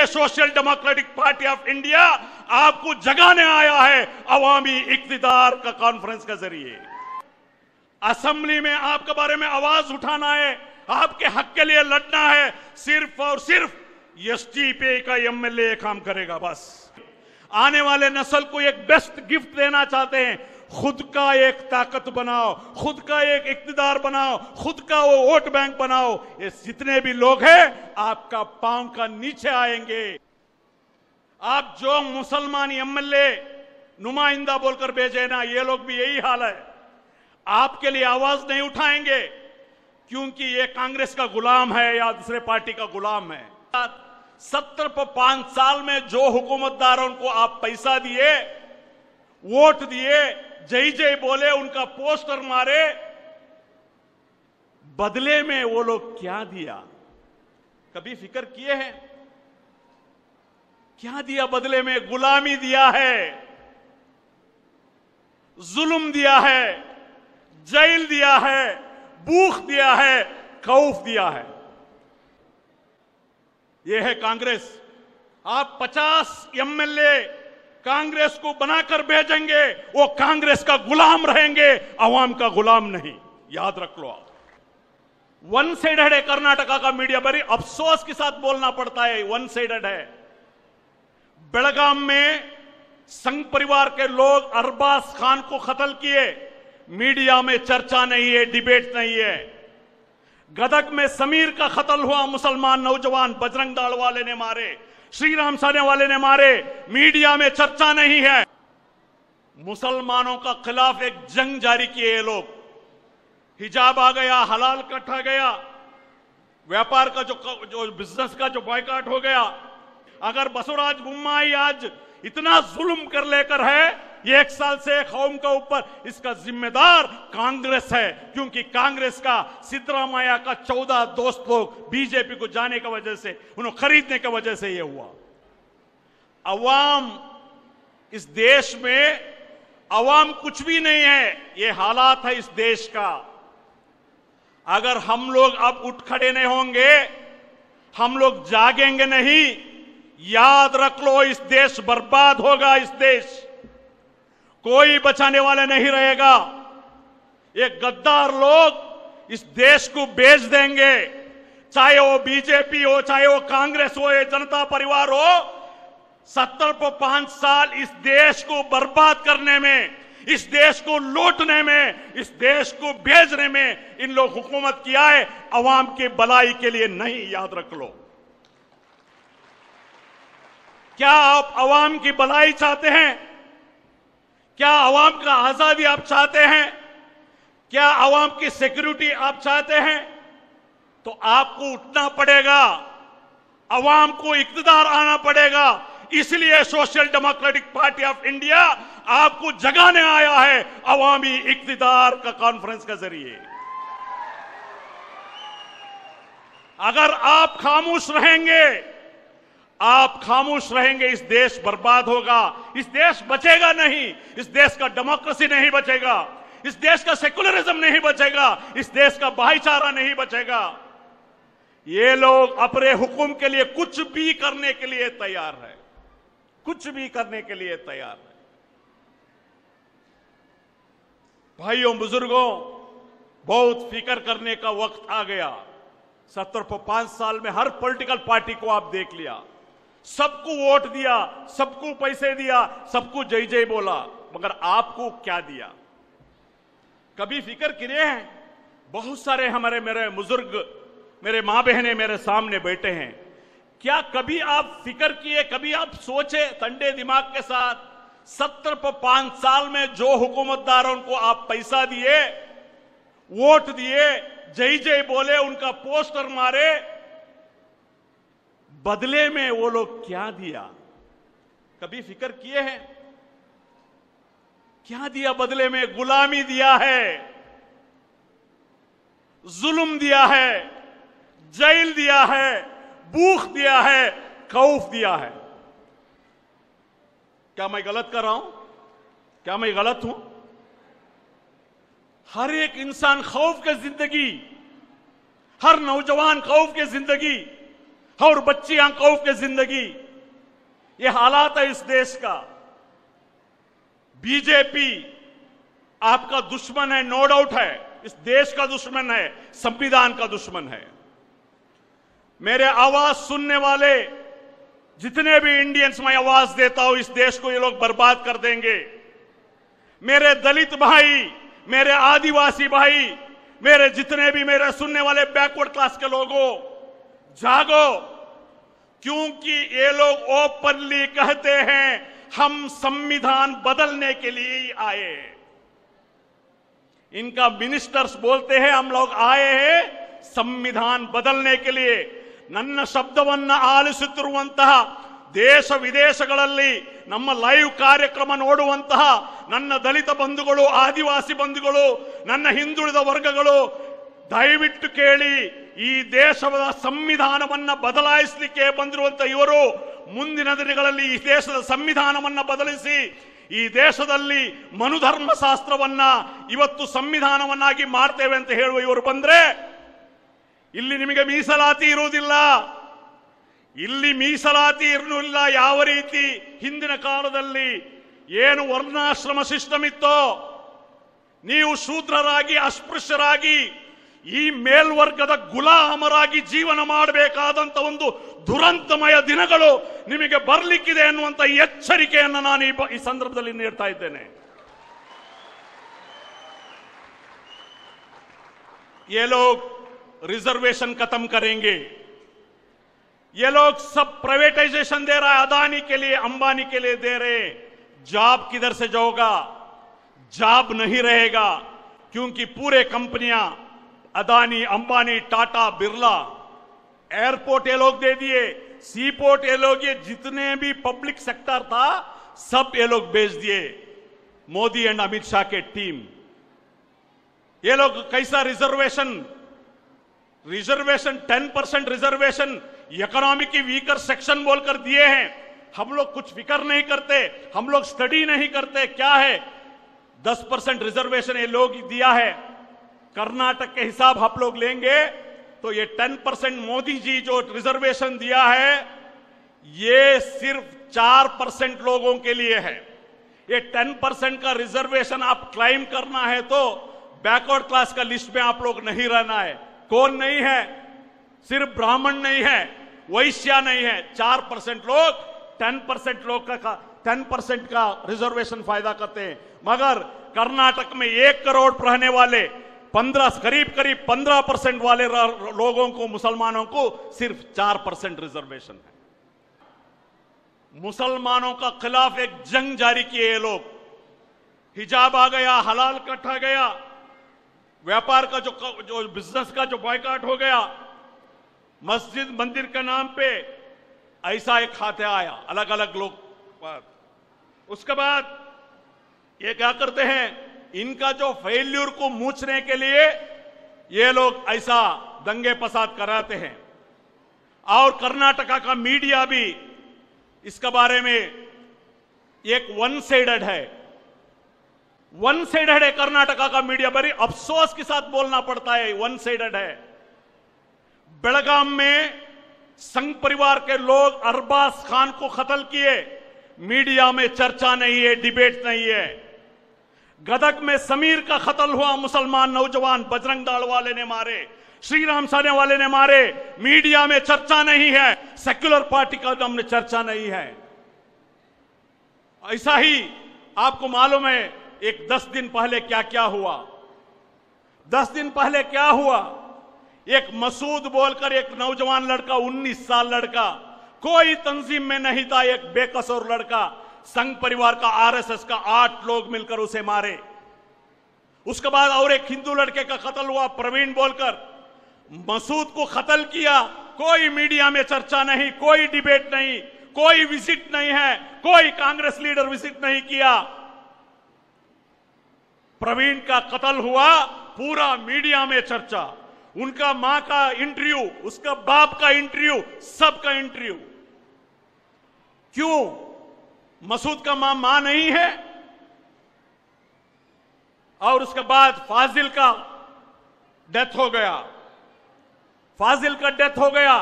Social democratic party of India आपको जगाने आया है अवामी इक्तिदार का कॉन्फ्रेंस के जरिए। असेंबली में आपके बारे में आवाज उठाना है, आपके हक के लिए लड़ना है। सिर्फ और सिर्फ एसटीपी का एमएलए काम करेगा। बस आने वाले नस्ल को एक बेस्ट गिफ्ट देना चाहते हैं। खुद का एक ताकत बनाओ, खुद का एक इक्तिदार बनाओ, खुद का वो वोट बैंक बनाओ। ये जितने भी लोग हैं आपका पांव का नीचे आएंगे। आप जो मुसलमान एमएलए नुमाइंदा बोलकर भेजे ना, ये लोग भी यही हाल है। आपके लिए आवाज नहीं उठाएंगे क्योंकि ये कांग्रेस का गुलाम है या दूसरे पार्टी का गुलाम है। 5 साल में जो हुकूमतदारों को आप पैसा दिए, वोट दिए, जय जय बोले, उनका पोस्टर मारे, बदले में वो लोग क्या दिया? कभी फिक्र किए हैं? क्या दिया बदले में? गुलामी दिया है, जुल्म दिया है, जेल दिया है, भूख दिया है, खौफ दिया है। यह है कांग्रेस। आप 50 एमएलए कांग्रेस को बनाकर भेजेंगे, वो कांग्रेस का गुलाम रहेंगे, अवाम का गुलाम नहीं। याद रख लो। आप वन साइडेड है कर्नाटका का मीडिया। बड़ी अफसोस के साथ बोलना पड़ता है, वन साइडेड है। बेलगाम में संघ परिवार के लोग अरबाज खान को कत्ल किए, मीडिया में चर्चा नहीं है, डिबेट नहीं है। गदग में समीर का कत्ल हुआ, मुसलमान नौजवान, बजरंग दल वाले ने मारे, श्री राम सेना वाले ने मारे, मीडिया में चर्चा नहीं है। मुसलमानों का खिलाफ एक जंग जारी किए ये लोग। हिजाब आ गया, हलाल कट आ गया, व्यापार का जो बिजनेस का जो बॉयकॉट हो गया। अगर बसवराज बोम्माई आज इतना जुल्म कर लेकर है ये 1 साल से कौम के ऊपर, इसका जिम्मेदार कांग्रेस है। क्योंकि कांग्रेस का सिद्धरामैया का 14 दोस्त लोग बीजेपी को जाने की वजह से, उन्हें खरीदने की वजह से यह हुआ। अवाम इस देश में, अवाम कुछ भी नहीं है। ये हालात है इस देश का। अगर हम लोग अब उठ खड़े नहीं होंगे, हम लोग जागेंगे नहीं, याद रख लो, इस देश बर्बाद होगा। इस देश कोई बचाने वाले नहीं रहेगा। ये गद्दार लोग इस देश को बेच देंगे। चाहे वो बीजेपी हो, चाहे वो कांग्रेस हो, ये जनता परिवार हो। 5 साल इस देश को बर्बाद करने में, इस देश को लूटने में, इस देश को बेचने में इन लोग हुकूमत किया है, अवाम की भलाई के लिए नहीं। याद रख लो। क्या आप अवाम की भलाई चाहते हैं? क्या अवाम का आजादी आप चाहते हैं? क्या अवाम की सिक्योरिटी आप चाहते हैं? तो आपको उठना पड़ेगा, अवाम को इक्तिदार आना पड़ेगा। इसलिए social democratic party of India आपको जगाने आया है अवामी इक्तिदार का कॉन्फ्रेंस के जरिए। अगर आप खामोश रहेंगे, आप खामोश रहेंगे, इस देश बर्बाद होगा। इस देश बचेगा नहीं। इस देश का डेमोक्रेसी नहीं बचेगा, इस देश का सेकुलरिज्म नहीं बचेगा, इस देश का भाईचारा नहीं बचेगा। ये लोग अपने हुक्म के लिए कुछ भी करने के लिए तैयार है, कुछ भी करने के लिए तैयार है। भाइयों बुजुर्गों, बहुत फिक्र करने का वक्त आ गया। 5 साल में हर पॉलिटिकल पार्टी को आप देख लिया, सबको वोट दिया, सबको पैसे दिया, सबको जय जय बोला, मगर आपको क्या दिया? कभी फिक्र किए हैं? बहुत सारे हमारे मेरे बुजुर्ग, मेरे मां बहनें मेरे सामने बैठे हैं। क्या कभी आप फिक्र किए, कभी आप सोचे ठंडे दिमाग के साथ 5 साल में जो हुकूमतदारों को आप पैसा दिए, वोट दिए, जय जय बोले, उनका पोस्टर मारे, बदले में वो लोग क्या दिया? कभी फिक्र किए हैं? क्या दिया बदले में? गुलामी दिया है, जुल्म दिया है, जेल दिया है, भूख दिया है, खौफ दिया है। क्या मैं गलत कर रहा हूं? क्या मैं गलत हूं? हर एक इंसान खौफ की जिंदगी, हर नौजवान खौफ की जिंदगी, और बच्चियां कौफ की जिंदगी। ये हालात है इस देश का। बीजेपी आपका दुश्मन है, नो डाउट है, इस देश का दुश्मन है, संविधान का दुश्मन है। मेरे आवाज सुनने वाले जितने भी इंडियंस में आवाज देता हूं, इस देश को ये लोग बर्बाद कर देंगे। मेरे दलित भाई, मेरे आदिवासी भाई, मेरे जितने भी मेरे सुनने वाले बैकवर्ड क्लास के लोगों, जागो, क्योंकि ये लोग ओपनली कहते हैं हम संविधान बदलने के लिए ही आए हैं। इनका मिनिस्टर्स बोलते हैं हम लोग आए हैं संविधान बदलने के लिए। ನನ್ನ ಶಬ್ದವನ್ನ ಆಲಿಸುತ್ತಿರುವಂತಹ ದೇಶ ವಿದೇಶಗಳಲ್ಲಿ ನಮ್ಮ ಲೈವ್ ಕಾರ್ಯಕ್ರಮ ನೋಡುವಂತಹ ನನ್ನ ದಲಿತ ಬಂಧುಗಳು, ಆದಿವಾಸಿ ಬಂಧುಗಳು, ನನ್ನ ಹಿಂದುಳಿದ ವರ್ಗಗಳು ದಯವಿಟ್ಟು ಕೇಳಿ, ಈ ದೇಶದ ಸಂವಿಧಾನವನ್ನ ಬದಲಾಯಿಸಲಿಕ್ಕೆ ಬಂದಿರುವಂತಹ ಇವರು ಮುಂದಿನ ದಿನಗಳಲ್ಲಿ ಈ ದೇಶದ ಸಂವಿಧಾನವನ್ನ ಬದಲಿಸಿ ಈ ದೇಶದಲ್ಲಿ ಮನುಧರ್ಮ ಶಾಸ್ತ್ರವನ್ನ ಇವತ್ತು ಸಂವಿಧಾನವನ್ನಾಗಿ ಮಾಡ್ತೇವೆ ಅಂತ ಹೇಳುವ ಇವರು ಬಂದ್ರೆ ಇಲ್ಲಿ ನಿಮಗೆ ಮೀಸಲಾತಿ ಇರುವುದಿಲ್ಲ. ಇಲ್ಲಿ ಮೀಸಲಾತಿ ಇರಲಿಲ್ಲ. ಯಾವ ರೀತಿ ಹಿಂದಿನ ಕಾಲದಲ್ಲಿ ಏನು ವರ್ಣಾಶ್ರಮ ಸಿಸ್ಟಮ್ ಇತ್ತೋ, ನೀವು ಶೂದ್ರರಾಗಿ ಅಸ್ಪೃಶ್ಯರಾಗಿ ಈ ಮೇಲ್ವರ್ಗದ ಗುಲಾಮರಾಗಿ ಜೀವನ ಮಾಡಬೇಕಾದಂತ ಒಂದು ದುರಂತಮಯ ದಿನಗಳು ನಿಮಗೆ ಬರಲಿಕ್ಕಿದೆ ಅನ್ನುವಂತ ಎಚ್ಚರಿಕೆಯನ್ನು ನಾನು ಈ ಸಂದರ್ಭದಲ್ಲಿ ನೀಡ್ತಾ ಇದ್ದೇನೆ. ये लोग रिजर्वेशन खत्म करेंगे, ये लोग सब प्राइवेटाइजेशन दे रहा है, अदानी के लिए, अंबानी के लिए दे रहे। जॉब किधर से जाओगा? जॉब नहीं रहेगा, क्योंकि पूरे कंपनियां अदानी, अंबानी, टाटा, बिरला, एयरपोर्ट ये लोग दे दिए, सी पोर्ट ये लोग, ये जितने भी पब्लिक सेक्टर था सब ये लोग बेच दिए। मोदी एंड अमित शाह के टीम, ये लोग कैसा रिजर्वेशन 10% रिजर्वेशन इकोनॉमिक की वीकर सेक्शन बोलकर दिए हैं। हम लोग कुछ फिक्र नहीं करते, हम लोग स्टडी नहीं करते। क्या है 10% रिजर्वेशन ये लोग दिया है। कर्नाटक के हिसाब आप लोग लेंगे तो ये 10% मोदी जी जो रिजर्वेशन दिया है ये सिर्फ 4% लोगों के लिए है। ये 10% का रिजर्वेशन आप क्लाइम करना है तो बैकवर्ड क्लास का लिस्ट में आप लोग नहीं रहना है। कौन नहीं है? सिर्फ ब्राह्मण नहीं है, वैश्या नहीं है, 4% लोग 10% लोग का 10% का रिजर्वेशन फायदा करते हैं। मगर कर्नाटक में 1 करोड़ रहने वाले करीब 15% वाले लोगों को, मुसलमानों को सिर्फ 4% रिजर्वेशन है। मुसलमानों का खिलाफ एक जंग जारी किए ये लोग। हिजाब आ गया, हलाल कट आ गया, व्यापार का जो बिजनेस का जो बॉयकॉट हो गया, मस्जिद मंदिर के नाम पे ऐसा एक खाते आया, अलग अलग लोग। उसके बाद ये क्या करते हैं, इनका जो फेल्यूर को मूछने के लिए ये लोग ऐसा दंगे फसाद कराते हैं। और कर्नाटका का मीडिया भी इसके बारे में एक वन साइडेड है कर्नाटका का मीडिया। बड़ी अफसोस के साथ बोलना पड़ता है, वन साइडेड है। बेलगाम में संघ परिवार के लोग अरबाज खान को कत्ल किए, मीडिया में चर्चा नहीं है, डिबेट नहीं है। गदग में समीर का कत्ल हुआ, मुसलमान नौजवान, बजरंग दल वाले ने मारे, श्री राम सेना वाले ने मारे, मीडिया में चर्चा नहीं है, सेक्युलर पार्टी का हमने चर्चा नहीं है। ऐसा ही आपको मालूम है एक 10 दिन पहले क्या क्या हुआ। 10 दिन पहले क्या हुआ, एक मसूद बोलकर एक नौजवान लड़का, 19 साल लड़का, कोई तंजीम में नहीं था, एक बेकसूर लड़का, संघ परिवार का, आरएसएस का 8 लोग मिलकर उसे मारे। उसके बाद और एक हिंदू लड़के का कत्ल हुआ, प्रवीण बोलकर। मसूद को कत्ल किया, कोई मीडिया में चर्चा नहीं, कोई डिबेट नहीं, कोई विजिट नहीं है, कोई कांग्रेस लीडर विजिट नहीं किया। प्रवीण का कत्ल हुआ, पूरा मीडिया में चर्चा, उनका मां का इंटरव्यू, उसका बाप का इंटरव्यू, सबका इंटरव्यू। क्यों? मसूद का मां नहीं है। और उसके बाद फाजिल का डेथ हो गया,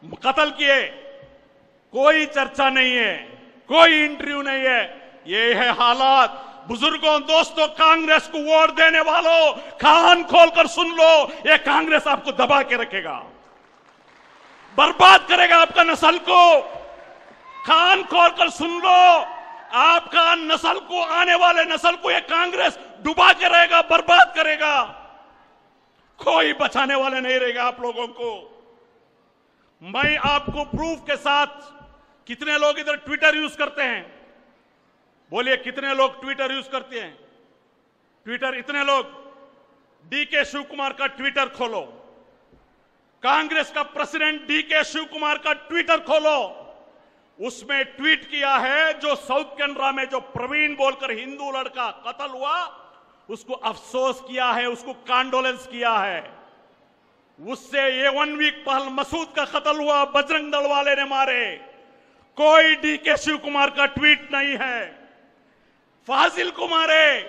कत्ल किए, कोई चर्चा नहीं है, कोई इंटरव्यू नहीं है। ये है हालात। बुजुर्गों, दोस्तों, कांग्रेस को वोट देने वालों, कान खोलकर सुन लो, ये कांग्रेस आपको दबा के रखेगा, बर्बाद करेगा आपका नस्ल को। कान खोलकर सुन लो, आपका नस्ल को, आने वाले नस्ल को ये कांग्रेस डुबा के रहेगा, बर्बाद करेगा। कोई बचाने वाले नहीं रहेगा आप लोगों को। मैं आपको प्रूफ के साथ, कितने लोग इधर ट्विटर यूज करते हैं? बोलिए, कितने लोग ट्विटर यूज करते हैं? ट्विटर, इतने लोग। डीके शिव कुमार का ट्विटर खोलो, कांग्रेस का प्रेसिडेंट डीके शिव कुमार का ट्विटर खोलो। उसमें ट्वीट किया है, जो साउथ कैनरा में जो प्रवीण बोलकर हिंदू लड़का कत्ल हुआ, उसको अफसोस किया है, उसको कंडोलेंस किया है। उससे ये 1 वीक पहले मसूद का कत्ल हुआ, बजरंग दल वाले ने मारे। कोई डीके शिव कुमार का ट्वीट नहीं है। फाजिल को मारे,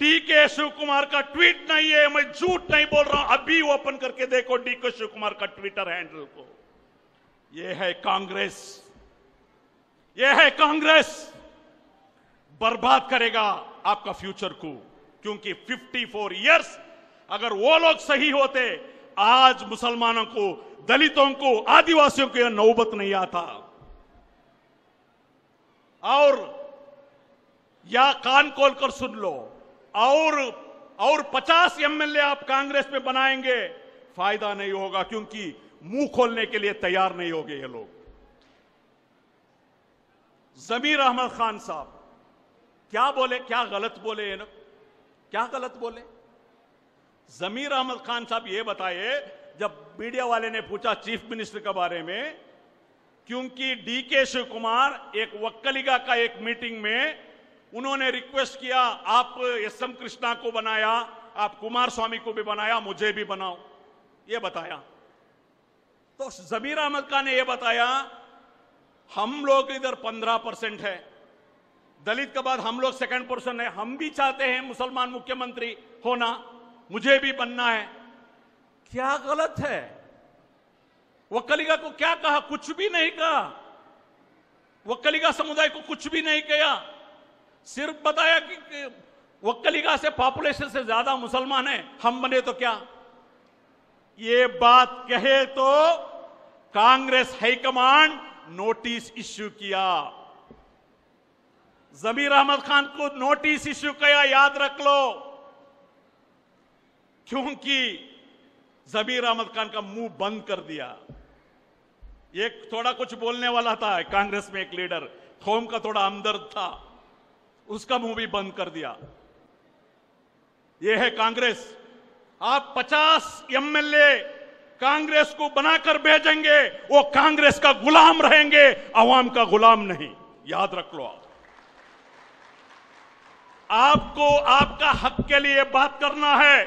डीके शिव कुमार का ट्वीट नहीं है। मैं झूठ नहीं बोल रहा हूं, अभी ओपन करके देखो डीके शिव कुमार का ट्विटर हैंडल को। यह है कांग्रेस, यह है कांग्रेस। बर्बाद करेगा आपका फ्यूचर को, क्योंकि 54 इयर्स अगर वो लोग सही होते, आज मुसलमानों को, दलितों को, आदिवासियों को यह नौबत नहीं आता। और या कान खोलकर सुन लो, और 50 एमएलए आप कांग्रेस में बनाएंगे, फायदा नहीं होगा, क्योंकि मुंह खोलने के लिए तैयार नहीं होंगे ये लोग। जमीर अहमद खान साहब क्या बोले, क्या गलत बोले ये लोग, क्या गलत बोले? जमीर अहमद खान साहब ये बताए, जब मीडिया वाले ने पूछा चीफ मिनिस्टर के बारे में, क्योंकि डीके शिव कुमार एक वक्कलिगा का एक मीटिंग में उन्होंने रिक्वेस्ट किया, आप एसएम कृष्णा को बनाया, आप कुमार स्वामी को भी बनाया, मुझे भी बनाओ, ये बताया। तो जमीर अहमद खान ने ये बताया, हम लोग इधर 15% है, दलित के बाद हम लोग सेकंड पर्सन है, हम भी चाहते हैं मुसलमान मुख्यमंत्री होना, मुझे भी बनना है। क्या गलत है? वक्कलिगा को क्या कहा? कुछ भी नहीं कहा। वक्कलिगा समुदाय को कुछ भी नहीं किया, सिर्फ बताया कि वक्कलिगा से पॉपुलेशन से ज्यादा मुसलमान है, हम बने तो क्या। ये बात कहे तो कांग्रेस हाईकमांड नोटिस इश्यू किया, जमीर अहमद खान को नोटिस इश्यू किया, याद रख लो। क्योंकि जमीर अहमद खान का मुंह बंद कर दिया। एक थोड़ा कुछ बोलने वाला था कांग्रेस में, एक लीडर कौम का थोड़ा हमदर्द था, उसका मुंह भी बंद कर दिया। यह है कांग्रेस। आप 50 एमएलए कांग्रेस को बनाकर भेजेंगे, वो कांग्रेस का गुलाम रहेंगे, अवाम का गुलाम नहीं, याद रख लो। आपको आपका हक के लिए बात करना है,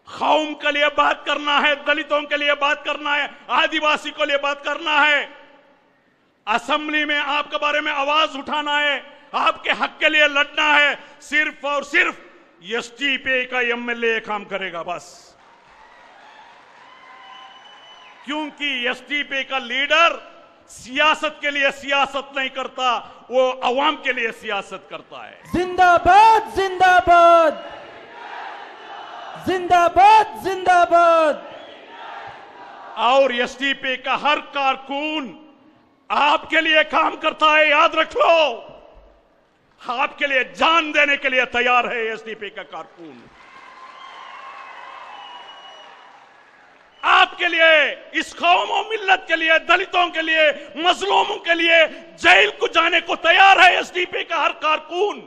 कौम के लिए बात करना है, दलितों के लिए बात करना है, आदिवासी के लिए बात करना है, असेंबली में आपके बारे में आवाज उठाना है, आपके हक के लिए लड़ना है। सिर्फ और सिर्फ एसटीपी का एमएलए काम करेगा बस, क्योंकि एसटीपी का लीडर सियासत के लिए सियासत नहीं करता, वो अवाम के लिए सियासत करता है। जिंदाबाद जिंदाबाद जिंदाबाद जिंदाबाद। और एसटीपी का हर कारकुन आपके लिए काम करता है, याद रख लो। आपके लिए जान देने के लिए तैयार है एसटीपी का कारकुन। आपके लिए, इस कौम और मिल्लत के लिए, दलितों के लिए, मजलूमों के लिए जेल को जाने को तैयार है एसटीपी का हर कारकुन।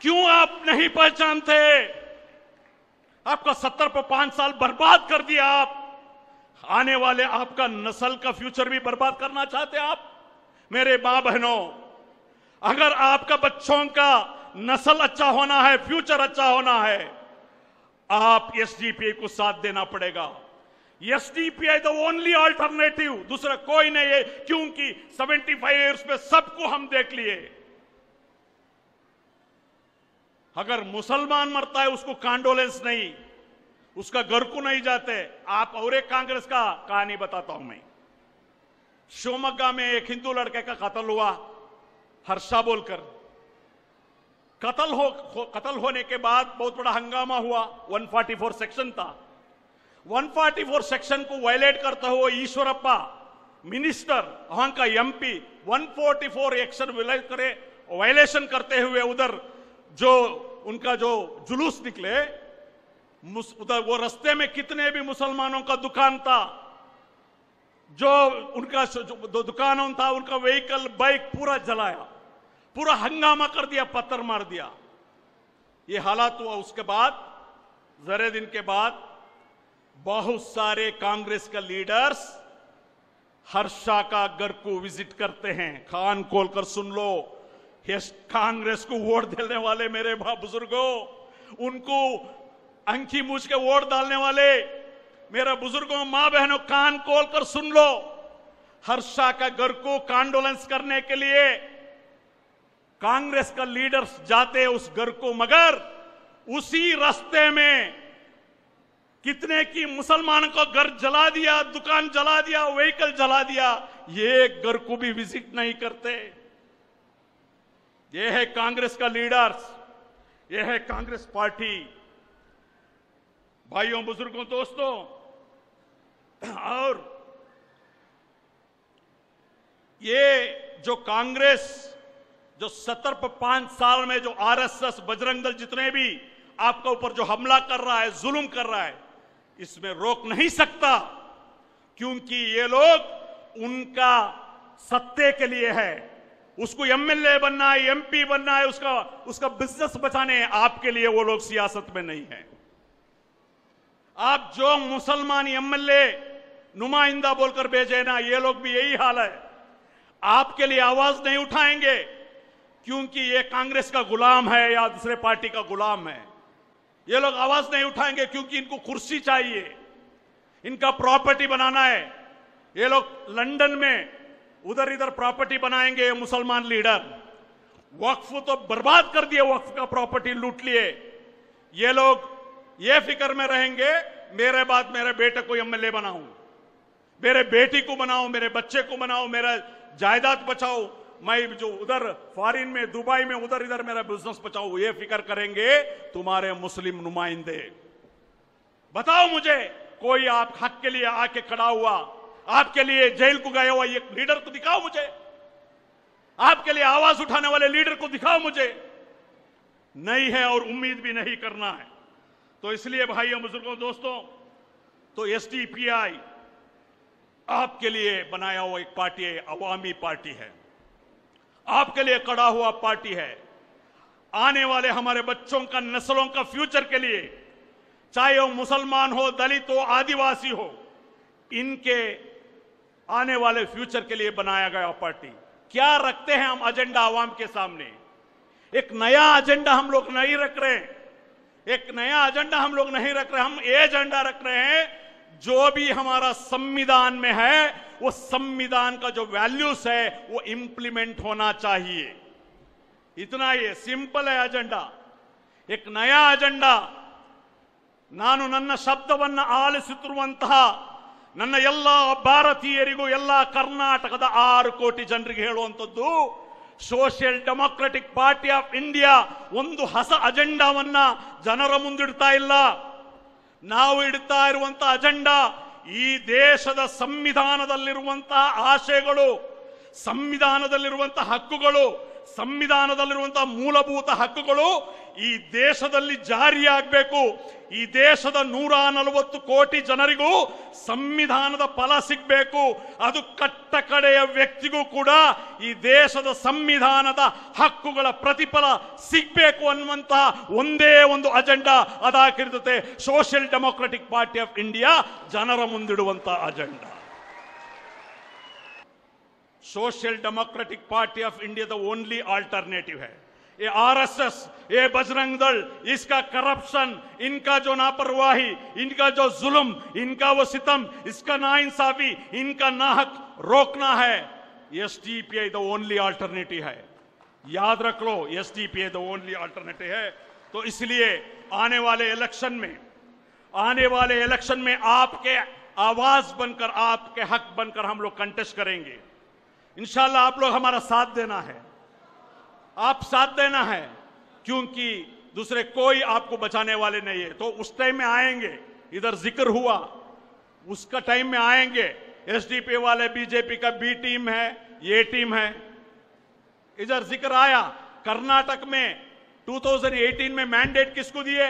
क्यों आप नहीं पहचानते? आपका 70 पर 5 साल बर्बाद कर दिया। आप आने वाले आपका नस्ल का फ्यूचर भी बर्बाद करना चाहते हैं आप? मेरे मां बहनों, अगर आपका बच्चों का नस्ल अच्छा होना है, फ्यूचर अच्छा होना है, आप एसडीपी को साथ देना पड़ेगा। SDP is the only alternative, दूसरा कोई नहीं है, क्योंकि 75 ईयर्स में सबको हम देख लिए। अगर मुसलमान मरता है उसको कंडोलेंस नहीं, उसका घर को नहीं जाते। आप और एक कांग्रेस का कहानी बताता हूं मैं। शिवमोगा में एक हिंदू लड़के का कत्ल हुआ, हर्षा बोलकर। कत्ल होने के बाद बहुत बड़ा हंगामा हुआ। 144 सेक्शन था। 144 सेक्शन को वायलेट करता हुआ ईश्वरप्पा मिनिस्टर, वहां का एमपी 144 एक्शन वायलेशन करते हुए उधर जो उनका जो जुलूस निकले, उधर वो रास्ते में कितने भी मुसलमानों का दुकान था, जो उनका जो दुकानों था, उनका व्हीकल बाइक पूरा जलाया, पूरा हंगामा कर दिया, पत्थर मार दिया। ये हालात हुआ। उसके बाद जरे दिन के बाद बहुत सारे कांग्रेस का लीडर्स हर्षा का घर को विजिट करते हैं। कान खोलकर सुन लो, कांग्रेस को वोट देने वाले मेरे बुजुर्गों, उनको अंकी मूछ के वोट डालने वाले मेरे बुजुर्गों, मां बहनों, कान खोलकर सुन लो। हर्षा का घर को कॉन्डोलेंस करने के लिए कांग्रेस का लीडर्स जाते हैं उस घर को, मगर उसी रास्ते में कितने की मुसलमानों को घर जला दिया, दुकान जला दिया, व्हीकल जला दिया। ये घर को भी विजिट नहीं करते। ये है कांग्रेस का लीडर्स, ये है कांग्रेस पार्टी। भाइयों, बुजुर्गों, दोस्तों, और ये जो कांग्रेस जो 5 साल में जो आरएसएस, बजरंग दल, जितने भी आपके ऊपर जो हमला कर रहा है, जुल्म कर रहा है, इसमें रोक नहीं सकता, क्योंकि ये लोग उनका सत्ते के लिए है। उसको एमएलए बनना है, एमपी बनना है, उसका बिजनेस बचाने हैं। आपके लिए वो लोग सियासत में नहीं है। आप जो मुसलमान एमएलए नुमाइंदा बोलकर भेजे ना, ये लोग भी यही हाल है। आपके लिए आवाज नहीं उठाएंगे, क्योंकि ये कांग्रेस का गुलाम है या दूसरे पार्टी का गुलाम है। ये लोग आवाज नहीं उठाएंगे क्योंकि इनको कुर्सी चाहिए, इनका प्रॉपर्टी बनाना है। ये लोग लंदन में उधर इधर प्रॉपर्टी बनाएंगे। मुसलमान लीडर वक्फ तो बर्बाद कर दिए, वक्फ का प्रॉपर्टी लूट लिए। ये लोग ये फिक्र में रहेंगे, मेरे बाद मेरे बेटे को एमएलए बनाऊं, मेरे बेटी को बनाओ, मेरे बच्चे को बनाओ, मेरा जायदाद बचाओ, मैं जो उधर फॉरेन में, दुबई में, उधर इधर मेरा बिजनेस बचाओ। ये फिक्र करेंगे तुम्हारे मुस्लिम नुमाइंदे। बताओ मुझे कोई आप हक के लिए आके खड़ा हुआ, आपके लिए जेल को गया हुआ ये लीडर को दिखाओ मुझे। आपके लिए आवाज उठाने वाले लीडर को दिखाओ मुझे। नहीं है और उम्मीद भी नहीं करना है। तो इसलिए भाइयों, बुजुर्गों, दोस्तों, तो एसडीपीआई आपके लिए बनाया हुआ एक पार्टी है, अवामी पार्टी है, आपके लिए खड़ा हुआ पार्टी है। आने वाले हमारे बच्चों का, नस्लों का फ्यूचर के लिए, चाहे वो मुसलमान हो, दलित हो, आदिवासी हो, इनके आने वाले फ्यूचर के लिए बनाया गया पार्टी। क्या रखते हैं हम एजेंडा आवाम के सामने? एक नया एजेंडा हम लोग नहीं रख रहे, एक नया एजेंडा हम लोग नहीं रख रहे। हम ये एजेंडा रख रहे हैं जो भी हमारा संविधान में है, वो संविधान का जो वैल्यूज है वो इंप्लीमेंट होना चाहिए। इतना ही सिंपल है एजेंडा। एक नया एजेंडा। ನಾನು ನನ್ನ ಶಬ್ದವನ್ನು ಆಲಿಸುತ್ತಿರುವಂತಹ ನನ್ನ ಎಲ್ಲ ಭಾರತೀಯರಿಗೂ, ಎಲ್ಲ ಕರ್ನಾಟಕದ 6 ಕೋಟಿ ಜನರಿಗೆ ಹೇಳುವಂತದ್ದು, social democratic party of India ಒಂದು ಹೊಸ ಅಜೆಂಡಾವನ್ನ ಜನರ ಮುಂದಿಡ್ತಾ ಇಲ್ಲ. ನಾವು ಇಡ್ತಾ ಇರುವಂತಹ ಅಜೆಂಡಾ ಈ ದೇಶದ ಸಂವಿಧಾನದಲ್ಲಿರುವಂತಹ ಆಶಯಗಳು, ಸಂವಿಧಾನದಲ್ಲಿರುವಂತಹ ಹಕ್ಕುಗಳು, ಸಂವಿಧಾನದಲ್ಲಿರುವಂತಹ ಮೂಲಭೂತ ಹಕ್ಕುಗಳು ಈ ದೇಶದಲ್ಲಿ ಜಾರಿಯಾಗಬೇಕು. ಈ ದೇಶದ 140 ಕೋಟಿ ಜನರಿಗೂ ಸಂವಿಧಾನದ ಫಲ ಸಿಗಬೇಕು. ಅದು ಕಟ್ಟ ಕಡೆಯ ವ್ಯಕ್ತಿಗೂ ಕೂಡ ಈ ದೇಶದ ಸಂವಿಧಾನದ ಹಕ್ಕುಗಳ ಪ್ರತಿಫಲ ಸಿಗಬೇಕು ಅನ್ನುವಂತಹ ಒಂದೇ ಒಂದು ಅಜೆಂಡಾ ಅದಾಗಿರ್ತದೆ. Social democratic party of India ಜನರ ಮುಂದಿಡುವಂತಹ agenda. Social democratic party of India the only alternative है. ये आरएसएस, ये बजरंग दल, इसका करप्शन, इनका जो लापरवाही, इनका जो जुल्म, इनका वो सितम, इसका नाइंसाफी, इनका नाहक रोकना है. एसडीपीआई द ओनली अल्टरनेटिव है. याद रख लो, एसडीपीआई द ओनली अल्टरनेटिव है. तो इसलिए आने वाले इलेक्शन में आने वाले इलेक्शन में आपके आवाज बनकर, आपके हक बनकर हम लोग कंटेस्ट करेंगे। इंशाल्लाह आप लोग हमारा साथ देना है, आप साथ देना है, क्योंकि दूसरे कोई आपको बचाने वाले नहीं है। तो उस टाइम में आएंगे, इधर जिक्र हुआ, उसका टाइम में आएंगे। एसडीपी वाले बीजेपी का बी टीम है, ये टीम है। इधर जिक्र आया कर्नाटक में 2018 में मैंडेट किसको दिए?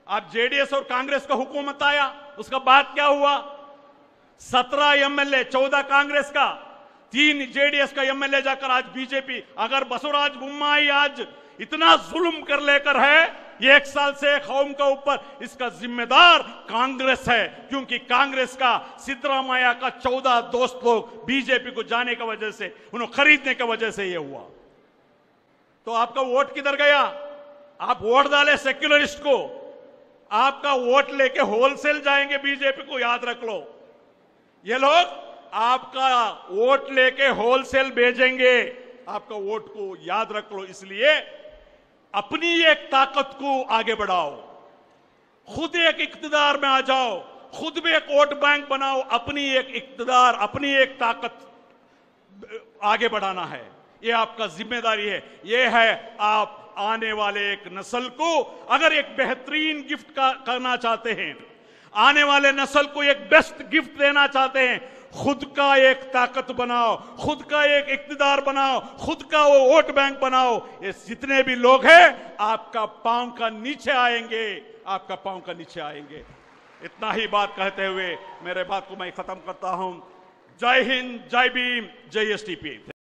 आप जेडीएस और कांग्रेस का हुकूमत आया, उसका बाद क्या हुआ? 17 एमएलए, 14 कांग्रेस का, 3 जेडीएस का एमएलए जाकर आज बीजेपी। अगर बसवराज बोम्माई आज इतना जुल्म कर लेकर है ये 1 साल से कौम का ऊपर, इसका जिम्मेदार कांग्रेस है, क्योंकि कांग्रेस का सिद्धरामैया का 14 दोस्त लोग बीजेपी को जाने की वजह से, उन्हें खरीदने की वजह से यह हुआ। तो आपका वोट किधर गया? आप वोट डाले सेक्युलरिस्ट को, आपका वोट लेके होलसेल जाएंगे बीजेपी को, याद रख लो। ये लोग आपका वोट लेके होलसेल भेजेंगे, आपका वोट को याद रख लो। इसलिए अपनी एक ताकत को आगे बढ़ाओ, खुद एक इक्तदार में आ जाओ, खुद भी एक वोट बैंक बनाओ, अपनी एक इक्तदार, अपनी एक ताकत आगे बढ़ाना है। ये आपका जिम्मेदारी है। ये है आप आने वाले एक नस्ल को अगर एक बेहतरीन गिफ्ट करना चाहते हैं, आने वाले नस्ल को एक बेस्ट गिफ्ट देना चाहते हैं, खुद का एक ताकत बनाओ, खुद का एक इक्तदार बनाओ, खुद का वो वोट बैंक बनाओ। ये जितने भी लोग हैं आपका पांव का नीचे आएंगे, आपका पांव का नीचे आएंगे। इतना ही बात कहते हुए मेरे बात को मैं खत्म करता हूं। जय हिंद, जय भीम, जय एसटीपी।